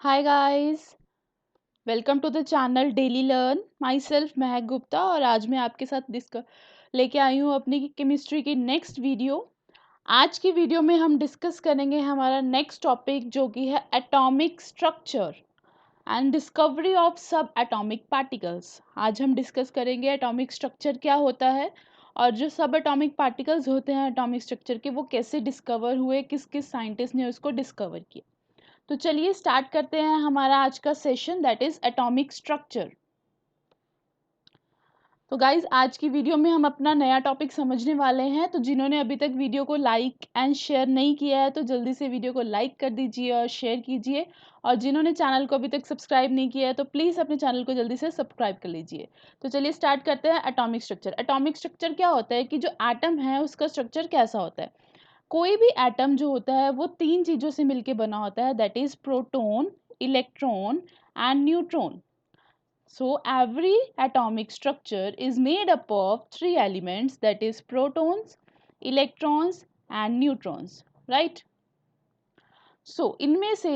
Hi guys, welcome to the channel daily learn. Myself Mahak Gupta और आज मैं आपके साथ लेके आई हूँ अपनी केमिस्ट्री की नेक्स्ट वीडियो। आज की वीडियो में हम डिस्कस करेंगे हमारा नेक्स्ट टॉपिक जो कि है atomic structure and discovery of सब एटॉमिक पार्टिकल्स। आज हम डिस्कस करेंगे एटॉमिक स्ट्रक्चर क्या होता है और जो सब एटॉमिक पार्टिकल्स होते हैं एटॉमिक स्ट्रक्चर के वो कैसे डिस्कवर हुए, किस किस साइंटिस्ट ने उसको डिस्कवर किया। तो चलिए स्टार्ट करते हैं हमारा आज का session that is atomic structure. तो गाइज आज की वीडियो में हम अपना नया टॉपिक समझने वाले हैं। तो जिन्होंने अभी तक वीडियो को लाइक एंड शेयर नहीं किया है तो जल्दी से वीडियो को लाइक कर दीजिए और शेयर कीजिए, और जिन्होंने चैनल को अभी तक सब्सक्राइब नहीं किया है तो प्लीज़ अपने चैनल को जल्दी से सब्सक्राइब कर लीजिए। तो चलिए स्टार्ट करते हैं एटॉमिक स्ट्रक्चर। एटॉमिक स्ट्रक्चर क्या होता है कि जो एटम है उसका स्ट्रक्चर कैसा होता है। कोई भी एटम जो होता है वो तीन चीज़ों से मिलके बना होता है, that is proton, electron and neutron. So every atomic structure is made up of three elements, that is protons, electrons and neutrons, right? So इनमें से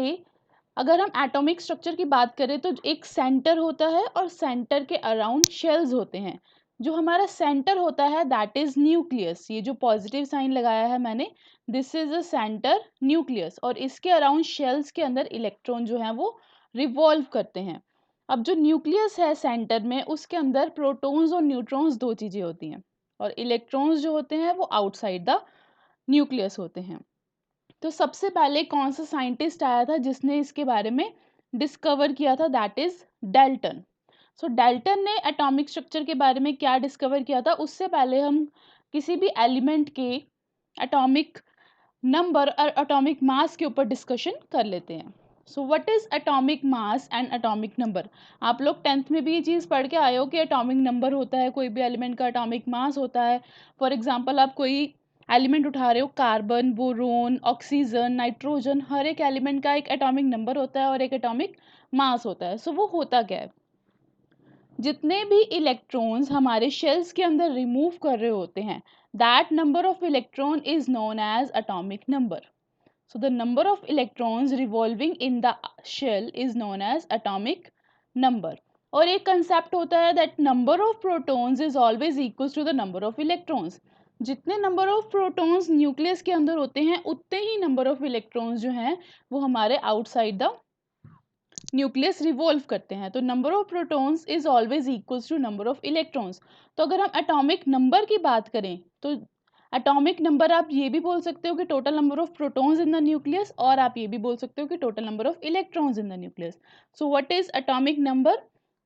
अगर हम एटॉमिक स्ट्रक्चर की बात करें तो एक सेंटर होता है और सेंटर के अराउंड शेल्स होते हैं। जो हमारा सेंटर होता है दैट इज न्यूक्लियस। ये जो पॉजिटिव साइन लगाया है मैंने, this is a centre nucleus, और इसके अराउंड शेल्स के अंदर इलेक्ट्रॉन जो है वो रिवॉल्व करते हैं। अब जो न्यूक्लियस है सेंटर में उसके अंदर प्रोटॉन्स और न्यूट्रॉन्स दो चीज़ें होती हैं, और इलेक्ट्रॉन्स जो होते हैं वो आउटसाइड द न्यूक्लियस होते हैं। तो सबसे पहले कौन सा साइंटिस्ट आया था जिसने इसके बारे में डिस्कवर किया था, that is Dalton. So Dalton ने एटॉमिक स्ट्रक्चर के बारे में क्या डिस्कवर किया था, उससे पहले हम किसी भी एलिमेंट के एटॉमिक नंबर और एटॉमिक मास के ऊपर डिस्कशन कर लेते हैं। So what is atomic mass and atomic number. आप लोग 10th में भी ये चीज़ पढ़ के आए हो कि एटॉमिक नंबर होता है कोई भी एलिमेंट का, एटॉमिक मास होता है। फॉर एग्जांपल आप कोई एलिमेंट उठा रहे हो, कार्बन, बोरोन, ऑक्सीजन, नाइट्रोजन, हर एक एलिमेंट का एक एटॉमिक नंबर होता है और एक एटॉमिक मास होता है। सो वो होता क्या है, जितने भी इलेक्ट्रॉन्स हमारे शेल्स के अंदर रिमूव कर रहे होते हैं that number of electron is known as atomic number. So the number of electrons revolving in the shell is known as atomic number. और एक कंसेप्ट होता है that number of protons is always equals to the number of electrons. जितने number of protons nucleus के अंदर होते हैं उतने ही नंबर ऑफ इलेक्ट्रॉन्स जो हैं वो हमारे आउटसाइड द न्यूक्लियस रिवॉल्व करते हैं। तो number of protons is always equals to number of electrons. तो अगर हम एटॉमिक नंबर की बात करें तो एटॉमिक नंबर आप ये भी बोल सकते हो कि total number of protons in the nucleus, और आप ये भी बोल सकते हो कि total number of electrons in the nucleus. So what is atomic number.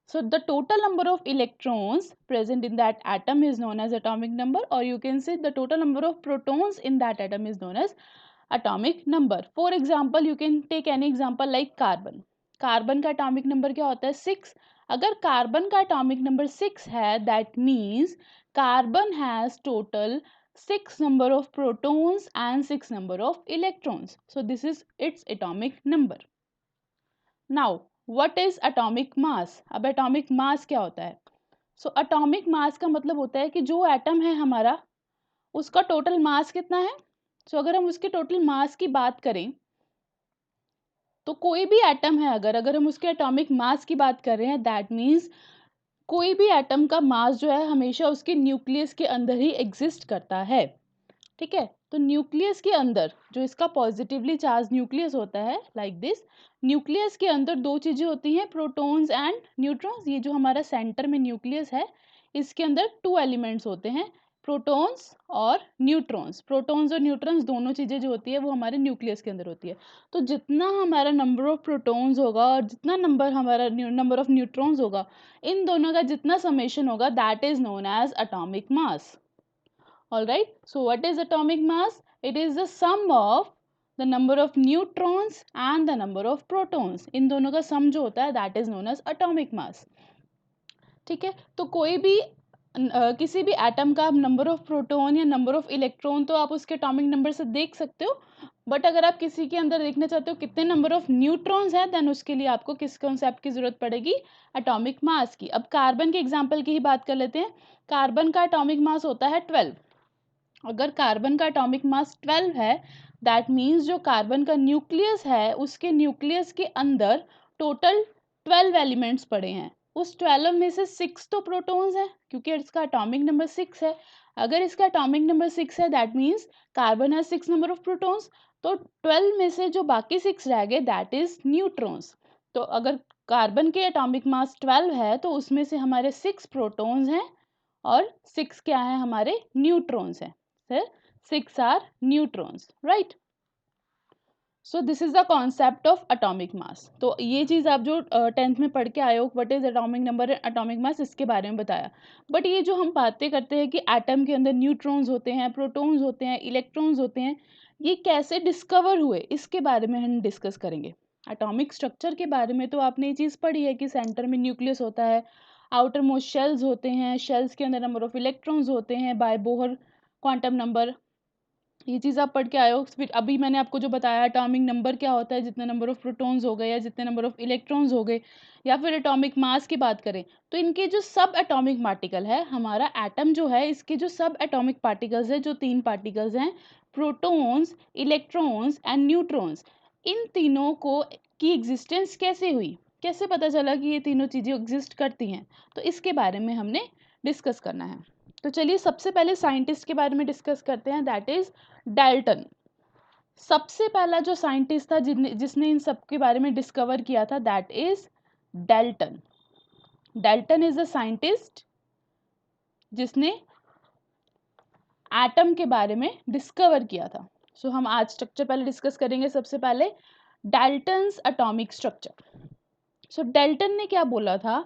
So the total number of electrons present in that atom is known as atomic number, or you can say the total number of protons in that atom is known as atomic number. For example, you can take any example like carbon. Carbon का atomic number क्या होता है, 6। अगर carbon का atomic number 6 है that means carbon has total 6 number of protons and 6 number of electrons. So this is its atomic number. Now what is atomic mass। अब atomic mass क्या होता है। So atomic mass का मतलब होता है कि जो एटम है हमारा उसका टोटल मास कितना है। So अगर हम उसके टोटल मास की बात करें तो कोई भी एटम है, अगर हम उसके एटॉमिक मास की बात कर रहे हैं दैट मीन्स कोई भी एटम का मास जो है हमेशा उसके न्यूक्लियस के अंदर ही एग्जिस्ट करता है। ठीक है, तो न्यूक्लियस के अंदर जो इसका पॉजिटिवली चार्ज न्यूक्लियस होता है लाइक दिस, न्यूक्लियस के अंदर दो चीज़ें होती हैं, प्रोटॉन्स एंड न्यूट्रॉन्स। ये जो हमारा सेंटर में न्यूक्लियस है इसके अंदर टू एलिमेंट्स होते हैं, प्रोटॉन्स और न्यूट्रॉन्स। प्रोटॉन्स और न्यूट्रॉन्स दोनों चीज़ें जो होती है वो हमारे न्यूक्लियस के अंदर होती है। तो जितना हमारा नंबर ऑफ प्रोटॉन्स होगा और जितना नंबर ऑफ न्यूट्रॉन्स होगा, इन दोनों का जितना समेशन होगा that is known as atomic mass. Alright, so what is atomic mass? It is the sum of the number of neutrons and the number of protons. इन दोनों का सम जो होता है that is known as atomic mass. ठीक है, तो कोई भी किसी भी एटम का नंबर ऑफ प्रोटॉन या नंबर ऑफ इलेक्ट्रॉन तो आप उसके एटॉमिक नंबर से देख सकते हो, बट अगर आप किसी के अंदर देखना चाहते हो कितने नंबर ऑफ न्यूट्रॉन्स हैं देन उसके लिए आपको किस कॉन्सेप्ट की जरूरत पड़ेगी, एटॉमिक मास की। अब कार्बन के एग्जाम्पल की ही बात कर लेते हैं। कार्बन का एटॉमिक मास होता है 12। अगर कार्बन का एटॉमिक मास 12 है दैट मीन्स जो कार्बन का न्यूक्लियस है उसके न्यूक्लियस के अंदर टोटल 12 एलिमेंट्स पड़े हैं। उस 12 में से 6 तो प्रोटॉन्स हैं क्योंकि इसका एटॉमिक नंबर 6 है। अगर इसका एटॉमिक नंबर 6 है that means carbon has 6 number of protons. तो 12 में से जो बाकी 6 रह गए दैट इज न्यूट्रॉन्स। तो अगर कार्बन के एटॉमिक मास 12 है तो उसमें से हमारे 6 प्रोटॉन्स हैं और 6 क्या है हमारे न्यूट्रॉन्स हैं। Sir 6 are neutrons, right. So this is the concept of atomic mass. तो ये चीज़ आप जो 10th में पढ़ के आए हो what is atomic number and atomic mass, इसके बारे में बताया। बट ये जो हम बातें करते हैं कि एटम के अंदर न्यूट्रॉन्स होते हैं, प्रोटॉन्स होते हैं, इलेक्ट्रॉन्स होते हैं, ये कैसे डिस्कवर हुए इसके बारे में हम डिस्कस करेंगे। एटॉमिक स्ट्रक्चर के बारे में तो आपने ये चीज़ पढ़ी है कि सेंटर में न्यूक्लियस होता है, आउटर मोस्ट शेल्स होते हैं, शेल्स के अंदर नंबर ऑफ इलेक्ट्रॉन्स होते हैं बाय बोहर क्वांटम नंबर, ये चीज़ आप पढ़ के आए हो। फिर अभी मैंने आपको जो बताया एटॉमिक नंबर क्या होता है, जितने नंबर ऑफ प्रोटॉन्स हो गए या जितने नंबर ऑफ इलेक्ट्रॉन्स हो गए, या फिर एटॉमिक मास की बात करें तो इनके जो सब एटॉमिक पार्टिकल है, हमारा एटम जो है इसके जो सब एटॉमिक पार्टिकल्स है, जो 3 पार्टिकल्स हैं प्रोटॉन्स, इलेक्ट्रॉन्स एंड न्यूट्रॉन्स, इन तीनों को की एग्जिस्टेंस कैसे हुई, कैसे पता चला कि ये तीनों चीज़ें एग्जिस्ट करती हैं, तो इसके बारे में हमने डिस्कस करना है। तो चलिए सबसे पहले साइंटिस्ट के बारे में डिस्कस करते हैं, दैट इज डाल्टन। सबसे पहला जो साइंटिस्ट था जिसने इन सब के बारे में डिस्कवर किया था that is Dalton. Dalton is a scientist जिसने एटम के बारे में डिस्कवर किया था। सो हम आज स्ट्रक्चर पहले डिस्कस करेंगे। सबसे पहले डाल्टन्स एटॉमिक स्ट्रक्चर। सो डाल्टन ने क्या बोला था,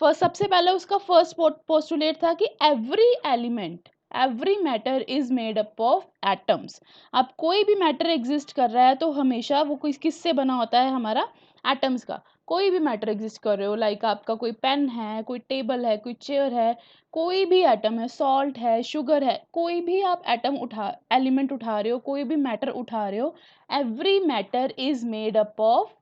सबसे पहले उसका फर्स्ट पोस्टुलेट था कि every matter is made up of atoms. अब कोई भी मैटर एग्जिस्ट कर रहा है तो हमेशा वो किससे बना होता है, हमारा एटम्स का। कोई भी मैटर एग्जिस्ट कर रहे हो, लाइक आपका कोई पेन है, कोई टेबल है, कोई चेयर है, कोई भी एटम है, सॉल्ट है, शुगर है, कोई भी आप एलिमेंट उठा रहे हो, कोई भी मैटर उठा रहे हो, every matter is made up of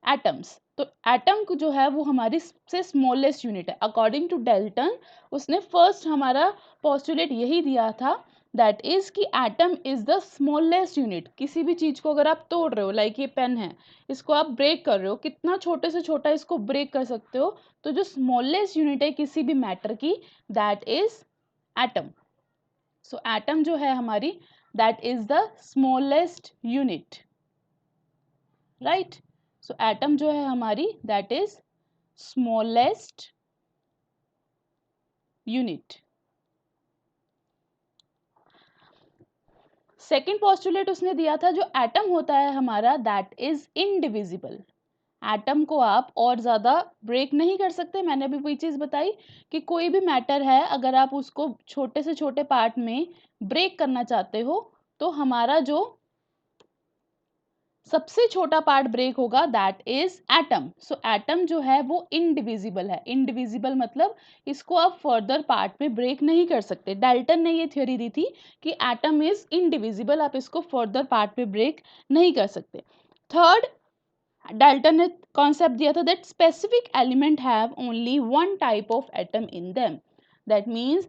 atoms. तो एटम जो है वो हमारी सबसे स्मॉलेस्ट यूनिट है अकॉर्डिंग टू डाल्टन। उसने फर्स्ट हमारा पोस्टुलेट यही दिया था दैट इज कि atom is the smallest unit. किसी भी चीज को अगर आप तोड़ रहे हो, लाइक ये पेन है, इसको आप ब्रेक कर रहे हो, कितना छोटे से छोटा इसको ब्रेक कर सकते हो, तो जो स्मॉलेस्ट यूनिट है किसी भी मैटर की that is atom. So atom जो है हमारी that is the smallest unit, right. So atom जो है हमारी that is smallest unit. Second postulate उसने दिया था जो एटम होता है हमारा दैट इज इनडिविजिबल। एटम को आप और ज़्यादा ब्रेक नहीं कर सकते। मैंने अभी वही चीज़ बताई कि कोई भी मैटर है अगर आप उसको छोटे से छोटे पार्ट में ब्रेक करना चाहते हो तो हमारा जो सबसे छोटा पार्ट ब्रेक होगा that is atom. So atom जो है वो इनडिविजिबल है। इनडिविजिबल मतलब इसको आप फर्दर पार्ट में ब्रेक नहीं कर सकते। डाल्टन ने ये थ्योरी दी थी कि एटम इज इनडिविजिबल, आप इसको फर्दर पार्ट में ब्रेक नहीं कर सकते। थर्ड, डाल्टन ने कॉन्सेप्ट दिया था that specific element have only one type of atom in them. That means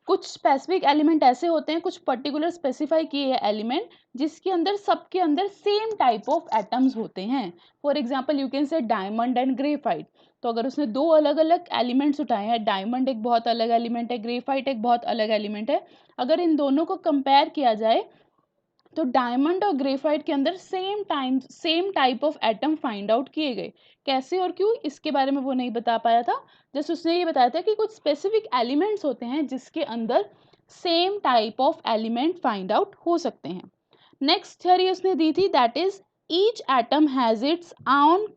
कुछ स्पेसिफिक एलिमेंट ऐसे होते हैं, कुछ पर्टिकुलर स्पेसिफाई किए हैं एलिमेंट जिसके अंदर सबके अंदर सेम टाइप ऑफ एटम्स होते हैं। फॉर एग्जांपल यू कैन से डायमंड एंड ग्रेफाइट। तो अगर उसने दो अलग अलग एलिमेंट्स उठाए हैं, डायमंड एक बहुत अलग एलिमेंट है, ग्रेफाइट एक बहुत अलग एलिमेंट है, अगर इन दोनों को कंपेयर किया जाए तो डायमंड और ग्रेफाइट के अंदर same type of atom find out किए गए। कैसे और क्यों इसके बारे में वो नहीं बता पाया था, जस्ट उसने ये बताया था कि कुछ स्पेसिफिक एलिमेंट्स होते हैं जिसके अंदर same type of element find out हो सकते हैं। नेक्स्ट थ्योरी उसने दी थी that is each atom has its own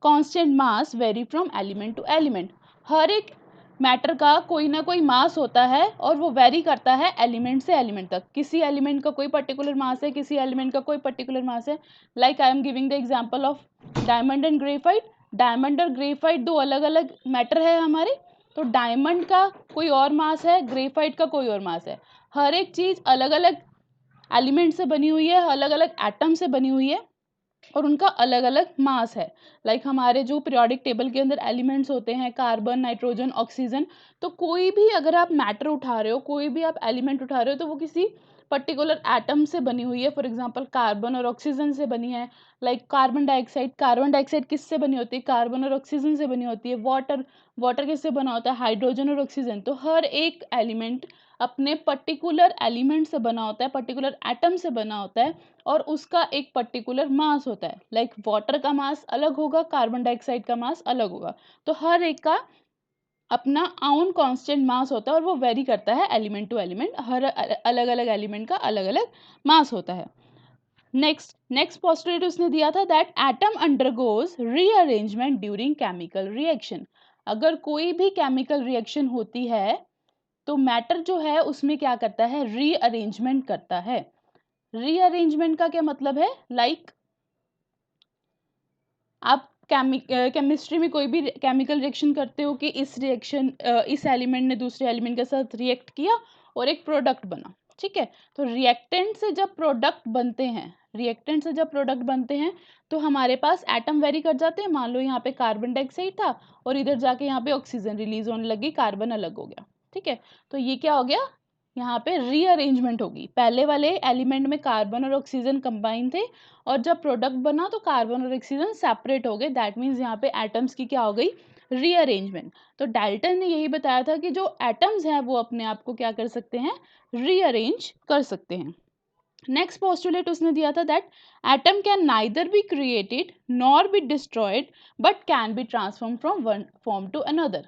constant mass vary from element to element. हर एक मैटर का कोई ना कोई मास होता है और वो वेरी करता है एलिमेंट से एलिमेंट तक। किसी एलिमेंट का कोई पर्टिकुलर मास है, किसी एलिमेंट का कोई पर्टिकुलर मास है। Like I am giving the example of diamond and graphite. Diamond और ग्रेफाइट दो अलग अलग मैटर है हमारे, तो डायमंड का कोई और मास है, ग्रेफाइट का कोई और मास है। हर एक चीज़ अलग अलग एलिमेंट से बनी हुई है, अलग अलग एटम से बनी हुई है और उनका अलग अलग मास है। लाइक हमारे जो पीरियोडिक टेबल के अंदर एलिमेंट्स होते हैं कार्बन, नाइट्रोजन, ऑक्सीजन, तो कोई भी अगर आप मैटर उठा रहे हो, कोई भी आप एलिमेंट उठा रहे हो तो वो किसी पर्टिकुलर एटम से बनी हुई है, फॉर एग्जांपल कार्बन और ऑक्सीजन से बनी है, लाइक कार्बन डाइऑक्साइड किससे बनी होती है, कार्बन और ऑक्सीजन से बनी होती है। वाटर किससे बना होता है, हाइड्रोजन और ऑक्सीजन। तो हर एक एलिमेंट अपने पर्टिकुलर एलिमेंट से बना होता है, पर्टिकुलर एटम से बना होता है, और उसका एक पर्टिकुलर मास होता है। लाइक वाटर का मास अलग होगा, कार्बन डाइऑक्साइड का मास अलग होगा। तो हर एक का अपना ओन कांस्टेंट मास होता है और वो वेरी करता है एलिमेंट टू एलिमेंट, हर अलग अलग एलिमेंट का अलग अलग मास होता है। नेक्स्ट पोस्टुलेट उसने दिया था that atom undergoes rearrangement during chemical reaction. अगर कोई भी केमिकल रिएक्शन होती है तो मैटर जो है उसमें क्या करता है, रीअरेंजमेंट करता है। रीअरेंजमेंट का क्या मतलब है, लाइक आप केमिस्ट्री में कोई भी केमिकल रिएक्शन करते हो कि इस एलिमेंट ने दूसरे एलिमेंट के साथ रिएक्ट किया और एक प्रोडक्ट बना, ठीक है। तो रिएक्टेंट से जब प्रोडक्ट बनते हैं तो हमारे पास एटम वेरी कर जाते हैं। मान लो यहाँ पे कार्बन डाइऑक्साइड था और इधर जाके यहाँ पे ऑक्सीजन रिलीज होने लगी, कार्बन अलग हो गया, ठीक है। तो ये क्या हो गया, यहाँ पे रीअरेंजमेंट होगी। पहले वाले एलिमेंट में कार्बन और ऑक्सीजन कंबाइन थे और जब प्रोडक्ट बना तो कार्बन और ऑक्सीजन सेपरेट हो गए। दैट मीन्स यहाँ पे एटम्स की क्या हो गई, रीअरेंजमेंट। तो डाल्टन ने यही बताया था कि जो एटम्स हैं वो अपने आप को क्या कर सकते हैं, रीअरेंज कर सकते हैं। नेक्स्ट पोस्टुलेट उसने दिया था that atom can neither be created nor be destroyed but can be transform from one form to another.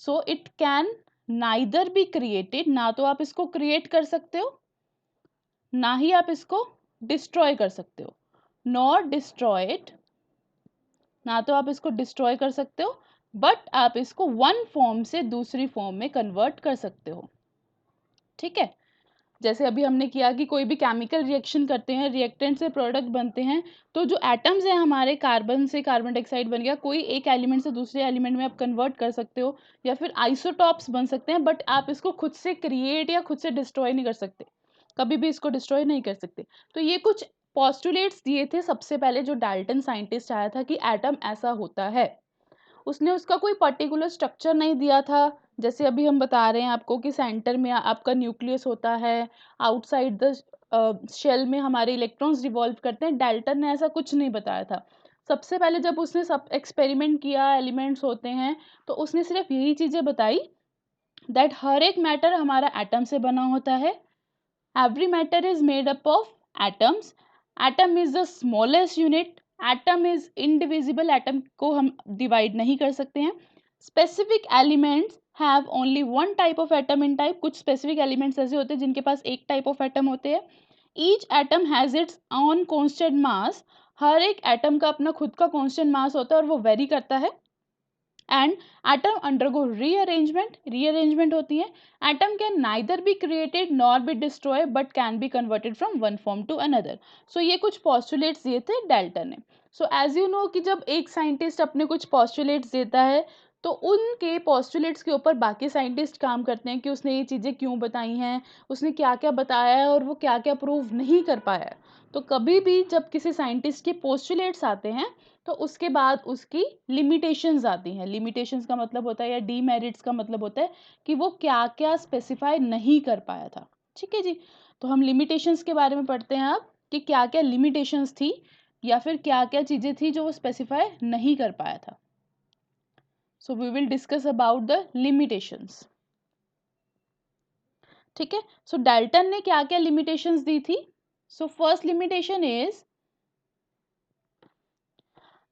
So it can neither be created, ना तो आप इसको क्रिएट कर सकते हो ना ही आप इसको डिस्ट्रॉय कर सकते हो, नॉर डिस्ट्रॉयड, ना तो आप इसको डिस्ट्रॉय कर सकते हो बट आप इसको वन फॉर्म से दूसरी फॉर्म में कन्वर्ट कर सकते हो, ठीक है। जैसे अभी हमने किया कि कोई भी केमिकल रिएक्शन करते हैं, रिएक्टेंट से प्रोडक्ट बनते हैं, तो जो एटम्स हैं हमारे, कार्बन से कार्बन डाइऑक्साइड बन गया, कोई एक एलिमेंट से दूसरे एलिमेंट में आप कन्वर्ट कर सकते हो, या फिर आइसोटॉप्स बन सकते हैं, बट आप इसको खुद से क्रिएट या खुद से डिस्ट्रॉय नहीं कर सकते, कभी भी इसको डिस्ट्रॉय नहीं कर सकते। तो ये कुछ पोस्टुलेट्स दिए थे सबसे पहले जो डाल्टन साइंटिस्ट आया था कि एटम ऐसा होता है। उसने उसका कोई पर्टिकुलर स्ट्रक्चर नहीं दिया था, जैसे अभी हम बता रहे हैं आपको कि सेंटर में आपका न्यूक्लियस होता है, आउटसाइड द शेल में हमारे इलेक्ट्रॉन्स रिवॉल्व करते हैं। डाल्टन ने ऐसा कुछ नहीं बताया था। सबसे पहले जब उसने सब एक्सपेरिमेंट किया, एलिमेंट्स होते हैं, तो उसने सिर्फ यही चीज़ें बताई दैट हर एक मैटर हमारा एटम से बना होता है। Every matter is made up of atoms. Atom is the smallest unit. Atom is indivisible. Atom को हम divide नहीं कर सकते हैं. Specific elements have only one type of atom in type. कुछ specific elements ऐसे होते हैं जिनके पास एक type of atom होते हैं. Each atom has its own constant mass. हर एक atom का अपना खुद का constant mass होता है और वो vary करता है. एंड एटम अंडरगो रीअरेंजमेंट होती है। Atom can neither be created nor be destroy but can be converted from one form to another. So ये कुछ पॉस्टुलेट्स दिए थे डाल्टन ने। सो एज यू नो कि जब एक साइंटिस्ट अपने कुछ पॉस्टुलेट्स देता है तो उनके पॉस्टुलेट्स के ऊपर बाकी साइंटिस्ट काम करते हैं कि उसने ये चीज़ें क्यों बताई हैं, उसने क्या क्या बताया है और वो क्या क्या प्रूव नहीं कर पाया है। तो कभी भी जब किसी साइंटिस्ट के पोस्टुलेट्स आते हैं तो उसके बाद उसकी लिमिटेशंस आती हैं। लिमिटेशंस का मतलब होता है, या डीमेरिट्स का मतलब होता है कि वो क्या क्या स्पेसिफाई नहीं कर पाया था, ठीक है जी। तो हम लिमिटेशंस के बारे में पढ़ते हैं अब कि क्या क्या लिमिटेशंस थी या फिर क्या क्या चीज़ें थी जो वो स्पेसिफाई नहीं कर पाया था। So we will discuss about the limitations, ठीक है। सो डाल्टन ने क्या क्या लिमिटेशंस दी थी। So first limitation is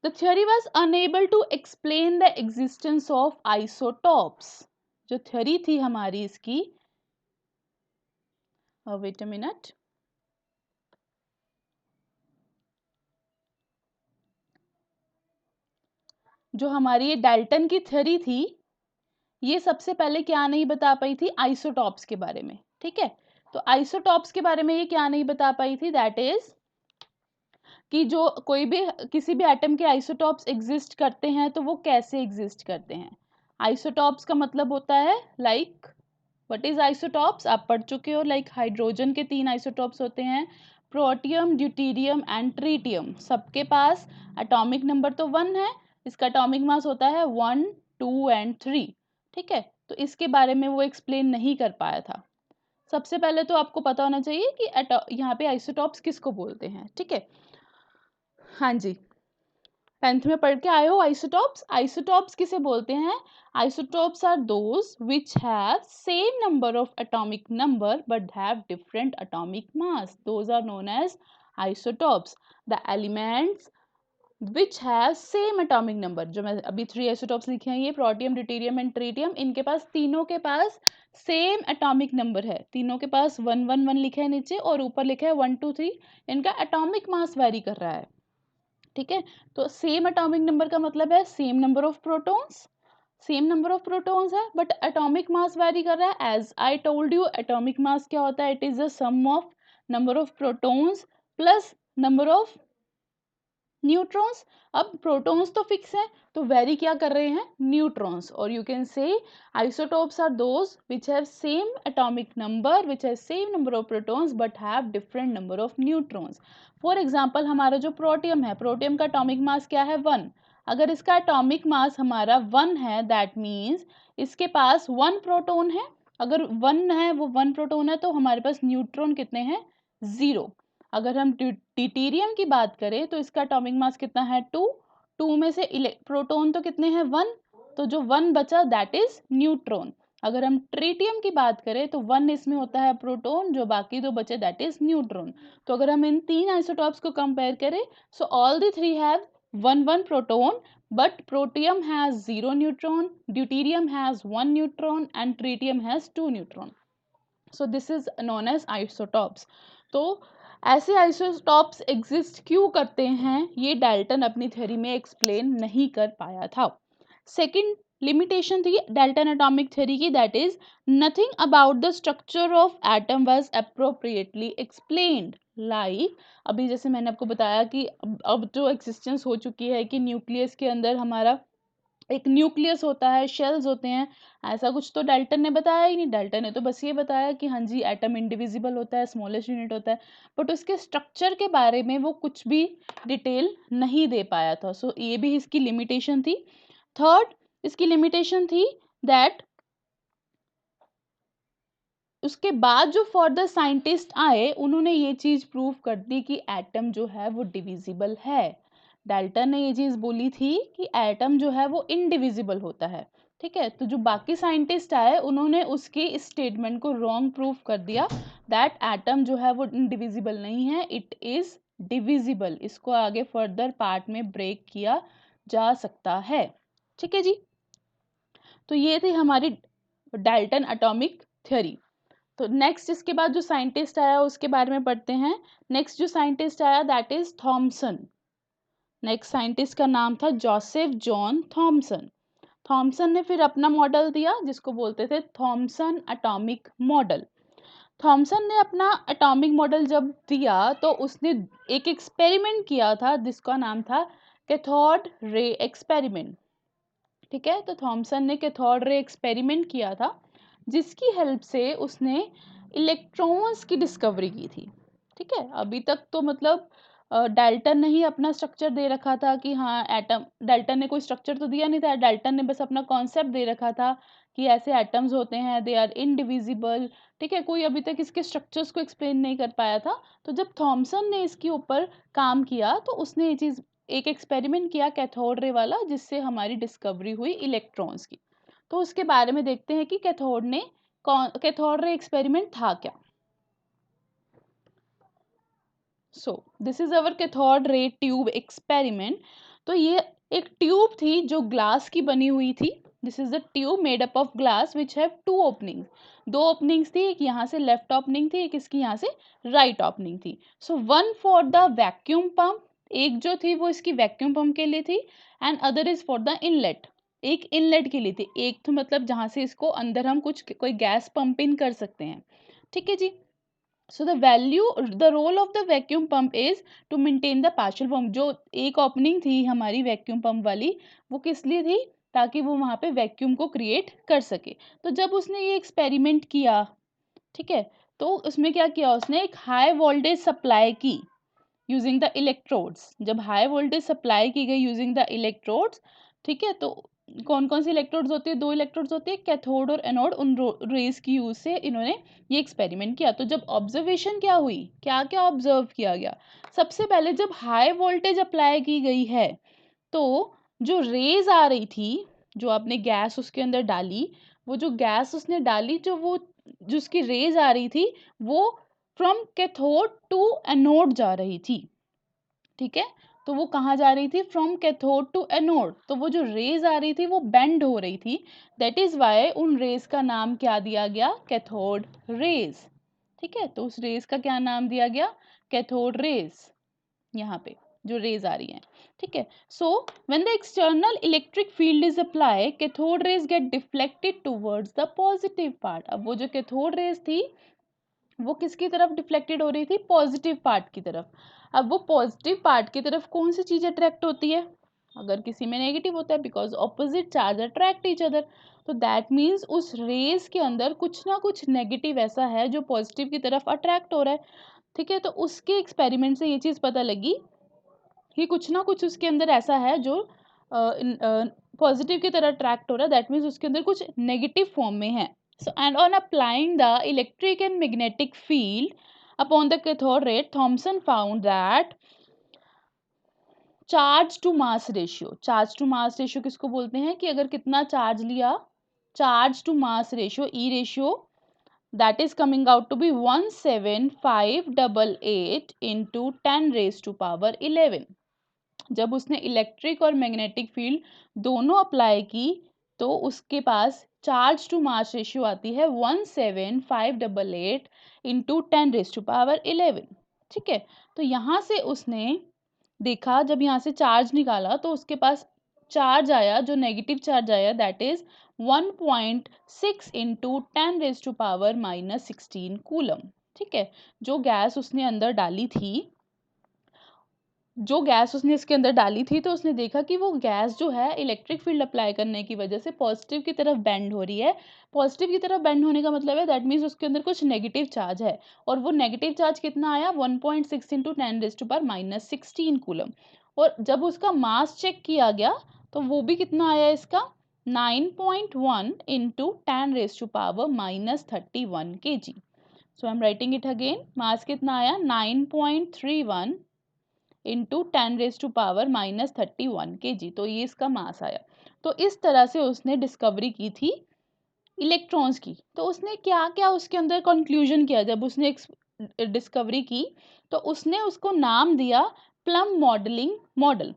the theory was unable to explain the existence of isotopes. जो theory थी हमारी इसकी, wait a minute, जो हमारी ये डाल्टन की theory थी, ये सबसे पहले क्या नहीं बता पाई थी, आइसोटॉप्स के बारे में, ठीक है। तो आइसोटॉप्स के बारे में ये क्या नहीं बता पाई थी, दैट इज कि जो कोई भी किसी भी एटम के आइसोटॉप्स एग्जिस्ट करते हैं तो वो कैसे एग्जिस्ट करते हैं। आइसोटॉप्स का मतलब होता है लाइक व्हाट इज आइसोटॉप्स, आप पढ़ चुके हो, लाइक हाइड्रोजन के 3 आइसोटॉप्स होते हैं, प्रोटियम, ड्यूटेरियम एंड ट्रीटियम। सबके पास एटॉमिक नंबर तो 1 है, इसका एटॉमिक मास होता है 1, 2 एंड 3, ठीक है। तो इसके बारे में वो एक्सप्लेन नहीं कर पाया था। सबसे पहले तो आपको पता होना चाहिए कि यहाँ पे आइसोटॉप्स किसको बोलते हैं, ठीक है। हाँ जी, 10th में पढ़ के आए हो आइसोटॉप्स। आइसोटॉप्स किसे बोलते हैं? Isotopes are those which have same number of atomic number but have different atomic mass, those are known as isotopes. The elements which have same atomic number, जो मैं अभी 3 आइसोटॉप्स लिखे हैं, ये प्रोटियम, ड्यूटेरियम एंड ट्रिटियम, इनके पास तीनों के पास same atomic number है, तीनों के पास 111 लिखा है नीचे और ऊपर लिखा है 123, इनका एटॉमिक मास वेरी कर रहा है, ठीक है। तो सेम एटॉमिक नंबर का मतलब है same number of protons, same number of protons है बट एटॉमिक मास वेरी कर रहा है। As I told you, atomic mass क्या होता है? It is the sum of number of protons plus number of neutrons. अब प्रोटॉन्स तो fix है, तो वेरी क्या कर रहे हैं? न्यूट्रॉन्स। और you can say isotopes are those which have same atomic number, which have same number of protons but have different number of neutrons. For example हमारा जो प्रोटियम है, प्रोटियम का एटॉमिक मास क्या है? 1। अगर इसका एटॉमिक मास हमारा 1 है, दैट मीन्स इसके पास 1 प्रोटॉन है। अगर 1 है, वो 1 प्रोटॉन है, तो हमारे पास न्यूट्रॉन कितने हैं? 0। अगर हम ड्यूटेरियम की बात करें तो इसका एटॉमिक मास कितना है? 2। 2 में से प्रोटॉन तो कितने हैं? 1, तो जो 1 बचा दैट इज न्यूट्रॉन। अगर हम ट्रिटियम की बात करें तो 1 इसमें होता है प्रोटॉन, जो बाकी 2 बचे दैट इज न्यूट्रॉन। तो अगर हम इन 3 आइसोटॉप्स को कंपेयर करें, so all the 3 have 1 proton but protium has 0 neutron, deuterium has 1 neutron and tritium has 2 neutron. So this is known as isotopes. तो ऐसे आइसोटॉप्स एग्जिस्ट क्यों करते हैं, ये डाल्टन अपनी थ्योरी में एक्सप्लेन नहीं कर पाया था। सेकंड लिमिटेशन थी डाल्टन एटॉमिक थ्योरी की, that is nothing about the structure of atom was appropriately explained. Like अभी जैसे मैंने आपको बताया कि अब जो एक्सिस्टेंस हो चुकी है कि न्यूक्लियस के अंदर हमारा एक न्यूक्लियस होता है, शेल्स होते हैं, ऐसा कुछ तो डाल्टन ने बताया ही नहीं। डाल्टन ने तो बस ये बताया कि हाँ जी एटम इंडिविजिबल होता है, स्मॉलेस्ट यूनिट होता है, बट उसके स्ट्रक्चर के बारे में वो कुछ भी डिटेल नहीं दे पाया था। सो ये भी इसकी लिमिटेशन थी। थर्ड इसकी लिमिटेशन थी दैट उसके बाद जो फर्दर साइंटिस्ट आए उन्होंने ये चीज प्रूव कर दी कि एटम जो है वो डिविजिबल है। डाल्टन ने ये चीज बोली थी कि एटम जो है वो इनडिविजिबल होता है, ठीक है। तो जो बाकी साइंटिस्ट आए उन्होंने उसकी स्टेटमेंट को रॉन्ग प्रूव कर दिया दैट एटम जो है वो इनडिविजिबल नहीं है, इट इज डिविजिबल। इसको आगे फर्दर पार्ट में ब्रेक किया जा सकता है, ठीक है जी। तो ये थी हमारी डाल्टन एटॉमिक थ्योरी। तो नेक्स्ट इसके बाद जो साइंटिस्ट आया उसके बारे में पढ़ते हैं। नेक्स्ट जो साइंटिस्ट आया that is Thomson. Next scientist का नाम था जोसेफ जॉन थॉमसन। थॉमसन ने फिर अपना मॉडल दिया जिसको बोलते थे थॉमसन एटॉमिक मॉडल। थॉमसन ने अपना एटॉमिक मॉडल जब दिया तो उसने एक एक्सपेरिमेंट किया था जिसका नाम था कैथोड रे एक्सपेरिमेंट, ठीक है। तो थॉमसन ने कैथोड रे एक्सपेरिमेंट किया था जिसकी हेल्प से उसने इलेक्ट्रॉन्स की डिस्कवरी की थी, ठीक है। अभी तक तो मतलब डाल्टन ने ही अपना स्ट्रक्चर दे रखा था कि हाँ एटम, डाल्टन ने कोई स्ट्रक्चर तो दिया नहीं था, डाल्टन ने बस अपना कॉन्सेप्ट दे रखा था कि ऐसे एटम्स होते हैं, दे आर इनडिविजिबल, ठीक है। कोई अभी तक इसके स्ट्रक्चर्स को एक्सप्लेन नहीं कर पाया था। तो जब थॉमसन ने इसके ऊपर काम किया तो उसने ये चीज़ एक एक्सपेरिमेंट किया कैथोड रे वाला जिससे हमारी डिस्कवरी हुई इलेक्ट्रॉन्स की। तो उसके बारे में देखते हैं कि कैथोड रे एक्सपेरिमेंट था क्या। सो this is our cathode ray tube experiment. तो ये एक ट्यूब थी जो ग्लास की बनी हुई थी। This is the tube made up of glass which have 2 openings. 2 openings थी, एक यहाँ से लेफ्ट ओपनिंग थी, एक इसकी यहाँ से राइट ओपनिंग थी। So one for the vacuum pump, एक जो थी वो इसकी वैक्यूम पंप के लिए थी, and other is for the inlet, एक इनलेट के लिए थी। एक तो मतलब जहाँ से इसको अंदर हम कुछ कोई गैस पंप इन कर सकते हैं, ठीक है जी। So the role of the vacuum pump is to maintain the partial pump. जो एक ओपनिंग थी हमारी वैक्यूम पंप वाली वो किस लिए थी? ताकि वो वहां पे वैक्यूम को क्रिएट कर सके। तो जब उसने ये एक्सपेरिमेंट किया, ठीक है, तो उसमें क्या किया, उसने एक हाई वोल्टेज सप्लाई की यूजिंग द इलेक्ट्रोड्स। जब हाई वोल्टेज सप्लाई की गई यूजिंग द इलेक्ट्रोड्स, ठीक है, तो कौन कौन सी इलेक्ट्रोड्स होती है, 2 इलेक्ट्रोड्स होती है, कैथोड और एनोड। उन रेज की यूज से इन्होंने ये एक्सपेरिमेंट किया। तो जब ऑब्जर्वेशन क्या हुई, क्या क्या ऑब्जर्व किया गया, सबसे पहले जब हाई वोल्टेज अप्लाई की गई है तो जो रेज आ रही थी, जो आपने गैस उसके अंदर डाली, वो जो गैस उसने डाली, जो उसकी रेज आ रही थी वो फ्रॉम कैथोड टू एनोड जा रही थी। ठीक है, तो वो कहाँ जा रही थी, फ्रॉम कैथोड टू एनोड। तो वो जो रेज आ रही थी वो बेंड हो रही थी, दैट इज वाई उन रेज का नाम क्या दिया गया, कैथोड रेज। ठीक है, तो उस रेज का क्या नाम दिया गया, कैथोड रेज, यहाँ पे जो रेज आ रही है। ठीक है, so when the external electric field is apply, cathode rays get deflected towards the positive part. अब वो जो कैथोड रेज थी वो किसकी तरफ डिफ्लेक्टेड हो रही थी, पॉजिटिव पार्ट की तरफ। अब वो पॉजिटिव पार्ट की तरफ कौन सी चीज अट्रैक्ट होती है, अगर किसी में नेगेटिव होता है, because opposite charge attract each other. तो दैट मीन्स उस रेज के अंदर कुछ ना कुछ नेगेटिव ऐसा है जो पॉजिटिव की तरफ अट्रैक्ट हो रहा है। ठीक है, तो उसके एक्सपेरिमेंट से ये चीज पता लगी कि कुछ ना कुछ उसके अंदर ऐसा है जो पॉजिटिव की तरह अट्रैक्ट हो रहा है, दैट मीन्स उसके अंदर कुछ नेगेटिव फॉर्म में है। So and on applying the electric and magnetic field upon the cathode ray, Thomson found that charge to mass ratio, charge to mass ratio किसको बोलते हैं, कि अगर कितना चार्ज लिया, charge to mass ratio, e ratio, that is coming out to be 17588 into 10 raised to power 11। जब उसने electric और मैग्नेटिक फील्ड दोनों अप्लाई की तो उसके पास चार्ज टू मास रेशियो आती है 17588 इंटू 10 रेज टू पावर 11। ठीक है, तो यहाँ से उसने देखा, जब यहाँ से चार्ज निकाला तो उसके पास चार्ज आया, जो नेगेटिव चार्ज आया, that is 1.6 into 10 raise to power -16 coulomb. ठीक है, जो गैस उसने अंदर डाली थी, जो गैस उसने इसके अंदर डाली थी, तो उसने देखा कि वो गैस जो है इलेक्ट्रिक फील्ड अप्लाई करने की वजह से पॉजिटिव की तरफ बेंड हो रही है। पॉजिटिव की तरफ बेंड होने का मतलब है दैट मीन्स उसके अंदर कुछ नेगेटिव चार्ज है, और वो नेगेटिव चार्ज कितना आया, 1.6 into 10 raise to power -16 coulomb. और जब उसका मास चेक किया गया तो वो भी कितना आया इसका, 9.1 into 10 raise to power -31 kg। So I am writing it again, mass कितना आया, 9.31 into 10 raise to power -31 kg। तो ये इसका मास आया। तो इस तरह से उसने डिस्कवरी की थी इलेक्ट्रॉन्स की। तो उसने क्या क्या उसके अंदर कंक्लूजन किया, जब उसने डिस्कवरी की तो उसने उसको नाम दिया प्लम मॉडलिंग मॉडल।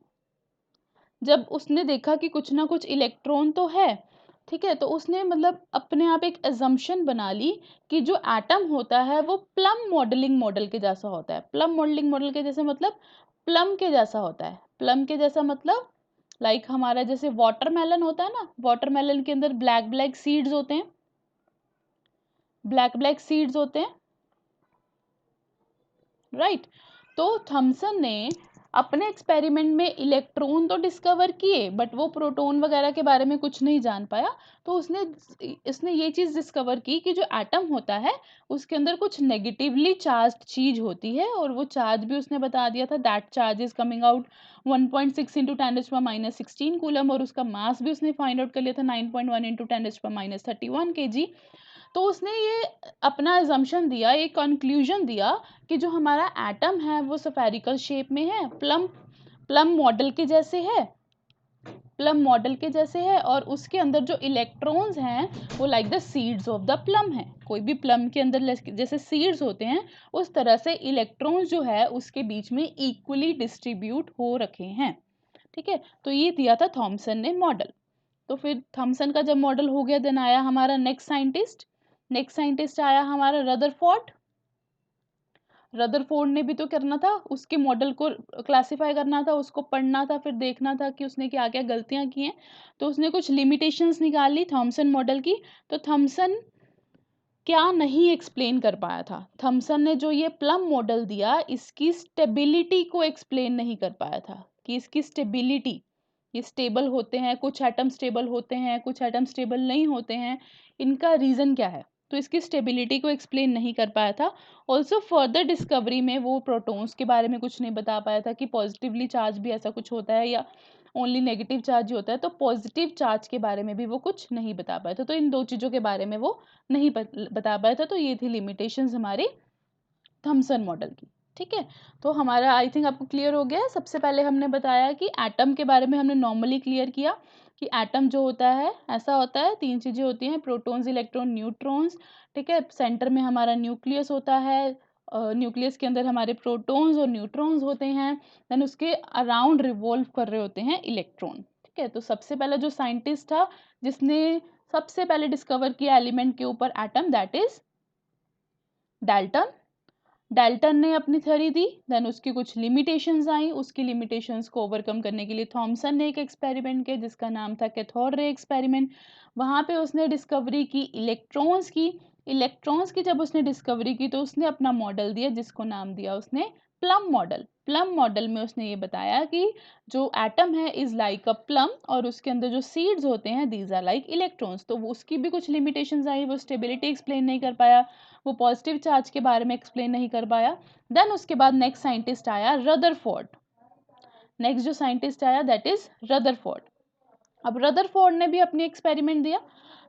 जब उसने देखा कि कुछ ना कुछ इलेक्ट्रॉन तो है, ठीक है, तो उसने मतलब अपने आप एक एजम्पशन बना ली कि जो एटम होता है वो प्लम मॉडलिंग मॉडल के जैसा होता है। प्लम मॉडलिंग मॉडल के जैसे मतलब प्लम के जैसा होता है। प्लम के जैसा मतलब लाइक हमारा जैसे वाटरमेलन होता है ना, वाटरमेलन के अंदर ब्लैक ब्लैक सीड्स होते हैं, ब्लैक ब्लैक सीड्स होते हैं, राइट। तो थॉमसन ने अपने एक्सपेरिमेंट में इलेक्ट्रॉन तो डिस्कवर किए, बट वो प्रोटॉन वगैरह के बारे में कुछ नहीं जान पाया। तो उसने ये चीज डिस्कवर की कि जो एटम होता है उसके अंदर कुछ नेगेटिवली चार्ज्ड चीज होती है, और वो चार्ज भी उसने बता दिया था, that charge is coming out 1.6 into 10⁻16 coulomb, और उसका मास भी उसने फाइंड आउट कर लिया था 9.1 इंटू 10⁻31 kg। तो उसने ये अपना एजम्पशन दिया, एक कंक्लूजन दिया कि जो हमारा एटम है वो स्फेरिकल शेप में है, प्लम मॉडल के जैसे है, प्लम मॉडल के जैसे है, और उसके अंदर जो इलेक्ट्रॉन्स हैं वो like the seeds of the plum है। कोई भी प्लम के अंदर जैसे सीड्स होते हैं उस तरह से इलेक्ट्रॉन्स जो है उसके बीच में इक्वली डिस्ट्रीब्यूट हो रखे हैं। ठीक है, तो ये दिया था थॉमसन ने मॉडल। तो फिर थॉमसन का जब मॉडल हो गया, देन आया हमारा नेक्स्ट साइंटिस्ट आया हमारा रदरफोर्ड। रदरफोर्ड ने भी तो करना था, उसके मॉडल को क्लासिफाई करना था, उसको पढ़ना था, फिर देखना था कि उसने क्या क्या गलतियां की हैं। तो उसने कुछ लिमिटेशंस निकाली थॉमसन मॉडल की। तो थॉमसन क्या नहीं एक्सप्लेन कर पाया था, थॉमसन ने जो ये प्लम मॉडल दिया इसकी स्टेबिलिटी को एक्सप्लेन नहीं कर पाया था, कि इसकी स्टेबिलिटी, ये स्टेबल होते हैं, कुछ एटम स्टेबल होते हैं, कुछ एटम स्टेबल नहीं होते हैं, इनका रीज़न क्या है। तो इसकी स्टेबिलिटी को एक्सप्लेन नहीं कर पाया था। ऑल्सो फर्दर डिस्कवरी में वो प्रोटॉन्स के बारे में कुछ नहीं बता पाया था कि पॉजिटिवली चार्ज भी ऐसा कुछ होता है या ओनली नेगेटिव चार्ज ही होता है। तो पॉजिटिव चार्ज के बारे में भी वो कुछ नहीं बता पाया था। तो इन दो चीज़ों के बारे में वो नहीं बता पाया था। तो ये थी लिमिटेशंस हमारी थॉमसन मॉडल की। ठीक है, तो हमारा आई थिंक आपको क्लियर हो गया है। सबसे पहले हमने बताया कि एटम के बारे में हमने नॉर्मली क्लियर किया कि एटम जो होता है ऐसा होता है, तीन चीज़ें होती हैं, प्रोटॉन्स, इलेक्ट्रॉन, न्यूट्रॉन्स। ठीक है, सेंटर में हमारा न्यूक्लियस होता है, न्यूक्लियस के अंदर हमारे प्रोटॉन्स और न्यूट्रॉन्स होते हैं, देन उसके अराउंड रिवॉल्व कर रहे होते हैं इलेक्ट्रॉन। ठीक है, तो सबसे पहला जो साइंटिस्ट था जिसने सबसे पहले डिस्कवर किया एलिमेंट के ऊपर atom, that is Dalton. Dalton ने अपनी थ्योरी दी, देन उसकी कुछ लिमिटेशंस आई, उसकी लिमिटेशंस को ओवरकम करने के लिए थॉमसन ने एक एक्सपेरिमेंट किया जिसका नाम था कैथोड रे एक्सपेरिमेंट। वहाँ पे उसने डिस्कवरी की इलेक्ट्रॉन्स की। इलेक्ट्रॉन्स की जब उसने डिस्कवरी की तो उसने अपना मॉडल दिया जिसको नाम दिया उसने प्लम मॉडल। प्लम मॉडल में उसने ये बताया कि जो एटम है इज लाइक अ प्लम और उसके अंदर जो सीड्स होते हैं दीज आर लाइक इलेक्ट्रॉन्स। तो वो उसकी भी कुछ लिमिटेशंस आई, वो स्टेबिलिटी एक्सप्लेन नहीं कर पाया, वो पॉजिटिव चार्ज के बारे में एक्सप्लेन नहीं कर पाया। देन उसके बाद नेक्स्ट साइंटिस्ट आया रदरफोर्ड। नेक्स्ट जो साइंटिस्ट आया दैट इज रदरफोर्ड। अब रदरफोर्ड ने भी अपनी एक्सपेरिमेंट दिया।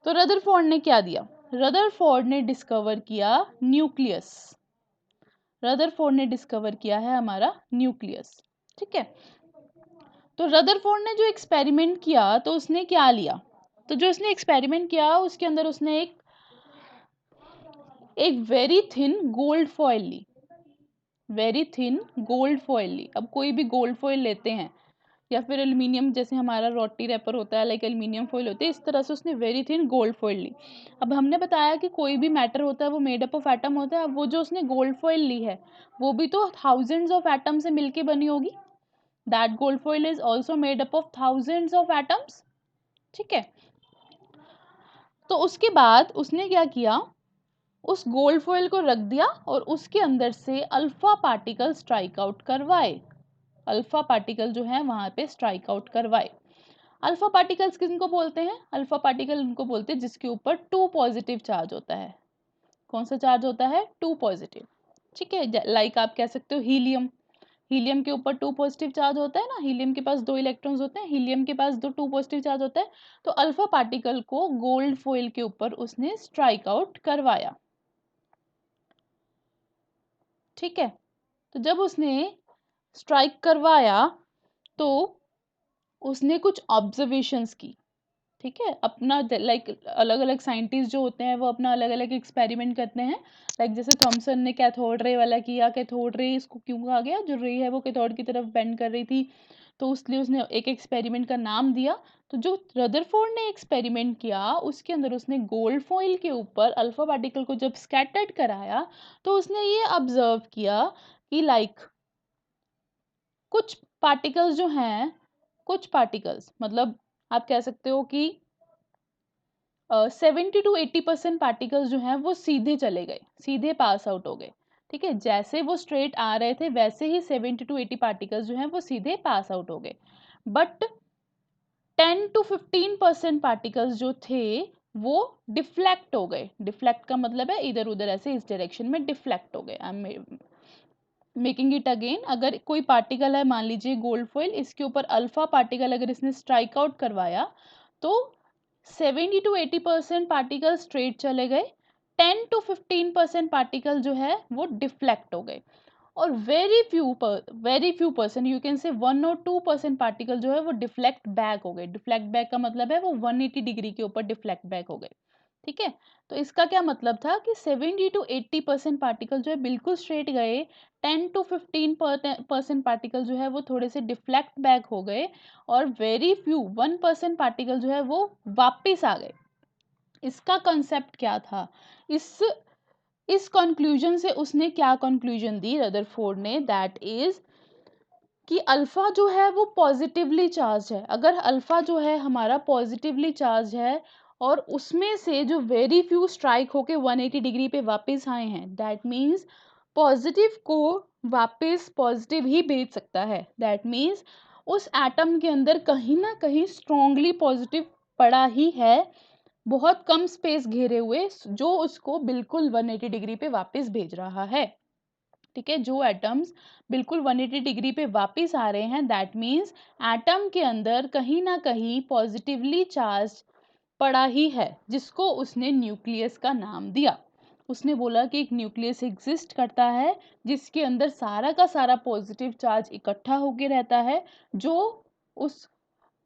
तो रदरफोर्ड ने क्या दिया? रदरफोर्ड ने डिस्कवर किया न्यूक्लियस। रदरफोर्ड ने डिस्कवर किया है हमारा न्यूक्लियस। ठीक है, तो रदरफोर्ड ने जो एक्सपेरिमेंट किया तो उसने क्या लिया? तो जो उसने एक्सपेरिमेंट किया उसके अंदर उसने एक वेरी थिन गोल्ड फॉइल ली। वेरी थिन गोल्ड फॉइल ली। अब कोई भी गोल्ड फॉइल लेते हैं या फिर एल्यूमिनियम, जैसे हमारा रोटी रैपर होता है, लाइक एल्यूमिनियम फॉइल होती है, इस तरह से उसने वेरी थिन गोल्ड फॉइल ली। अब हमने बताया कि कोई भी मैटर होता है वो मेड अप ऑफ एटम होता है। अब वो जो उसने गोल्ड फॉइल ली है वो भी तो थाउजेंड्स ऑफ एटम से मिलके बनी होगी। That gold foil is also made up of thousands of atoms. ठीक है, तो उसके बाद उसने क्या किया, उस गोल्ड फॉइल को रख दिया और उसके अंदर से अल्फा पार्टिकल स्ट्राइक आउट करवाए। अल्फा पार्टिकल जो है वहां पे स्ट्राइक आउट करवाए। अल्फा पार्टिकल्स किनको बोलते हैं? अल्फा पार्टिकल उनको बोलते हैं जिसके ऊपर 2 पॉजिटिव चार्ज होता है। कौन सा चार्ज होता है? 2 पॉजिटिव। ठीक है, लाइक आप कह सकते हो हीलियम। हीलियम के ऊपर 2 पॉजिटिव चार्ज होता है ना, हीलियम के पास 2 इलेक्ट्रॉन्स होते हैं, हीलियम के पास 2 पॉजिटिव चार्ज होता है। तो अल्फा पार्टिकल को गोल्ड फॉइल के ऊपर उसने स्ट्राइक आउट करवाया। ठीक है, तो जब उसने स्ट्राइक करवाया तो उसने कुछ ऑब्जर्वेशंस की। ठीक है, अपना लाइक अलग अलग साइंटिस्ट जो होते हैं वो अपना अलग अलग एक्सपेरिमेंट करते हैं। लाइक जैसे थॉमसन ने कैथोड रे वाला किया। कैथोड रे इसको क्यों कहा गया? जो रे है वो कैथोड की तरफ बेंड कर रही थी, तो इसलिए उसने एक एक्सपेरिमेंट का नाम दिया। तो जो रदरफोर्ड ने एक्सपेरिमेंट किया उसके अंदर उसने गोल्ड फॉइल के ऊपर अल्फा पार्टिकल को जब स्कैटर्ड कराया तो उसने ये ऑब्जर्व किया कि लाइक कुछ पार्टिकल्स जो हैं, कुछ पार्टिकल्स मतलब आप कह सकते हो कि 70 to 80% पार्टिकल्स जो हैं वो सीधे चले गए, सीधे पास आउट हो गए। ठीक है, जैसे वो स्ट्रेट आ रहे थे वैसे ही 70 to 80 पार्टिकल्स जो हैं वो सीधे पास आउट हो गए। बट 10 to 15% पार्टिकल्स जो थे वो डिफ्लेक्ट हो गए। डिफ्लेक्ट का मतलब है इधर उधर ऐसे इस डायरेक्शन में डिफ्लेक्ट हो गए। I am making it again. अगर कोई पार्टिकल है, मान लीजिए गोल्ड फॉइल, इसके ऊपर अल्फा पार्टिकल अगर इसने स्ट्राइक आउट करवाया तो 70 to 80% पार्टिकल स्ट्रेट चले गए, 10 to 15% पार्टिकल जो है वो डिफ्लेक्ट हो गए, और very few percent, you can से 1 or 2% पार्टिकल जो है वो डिफ्लेक्ट बैक हो गए। डिफ्लेक्ट बैक का मतलब है वो 180 डिग्री के ऊपर डिफ्लेक्ट बैक हो गए। ठीक है, तो इसका क्या मतलब था कि 70 to 80% पार्टिकल जो है बिल्कुल स्ट्रेट गए, 10 to 15% पार्टिकल जो है वो थोड़े से डिफ्लेक्ट बैक हो गए, और वेरी फ्यू 1% पार्टिकल जो है वो वापिस आ गए। इसका कंसेप्ट क्या था? इस कंक्लूजन से उसने क्या कंक्लूजन दी रदरफोर्ड ने? दैट इज कि अल्फा जो है वो पॉजिटिवली चार्ज है। अगर अल्फा जो है हमारा पॉजिटिवली चार्ज है और उसमें से जो वेरी फ्यू स्ट्राइक होके 180 डिग्री पे वापस आए हैं, दैट मीन्स पॉजिटिव को वापस पॉजिटिव ही भेज सकता है। दैट मीन्स उस एटम के अंदर कहीं ना कहीं स्ट्रांगली पॉजिटिव पड़ा ही है, बहुत कम स्पेस घेरे हुए, जो उसको बिल्कुल 180 डिग्री पे वापस भेज रहा है। ठीक है, जो एटम्स बिल्कुल 180 डिग्री पे वापस आ रहे हैं, दैट मीन्स एटम के अंदर कहीं ना कहीं पॉजिटिवली चार्ज पड़ा ही है, जिसको उसने न्यूक्लियस का नाम दिया। उसने बोला कि एक न्यूक्लियस एग्जिस्ट करता है जिसके अंदर सारा का सारा पॉजिटिव चार्ज इकट्ठा होके रहता है, जो उस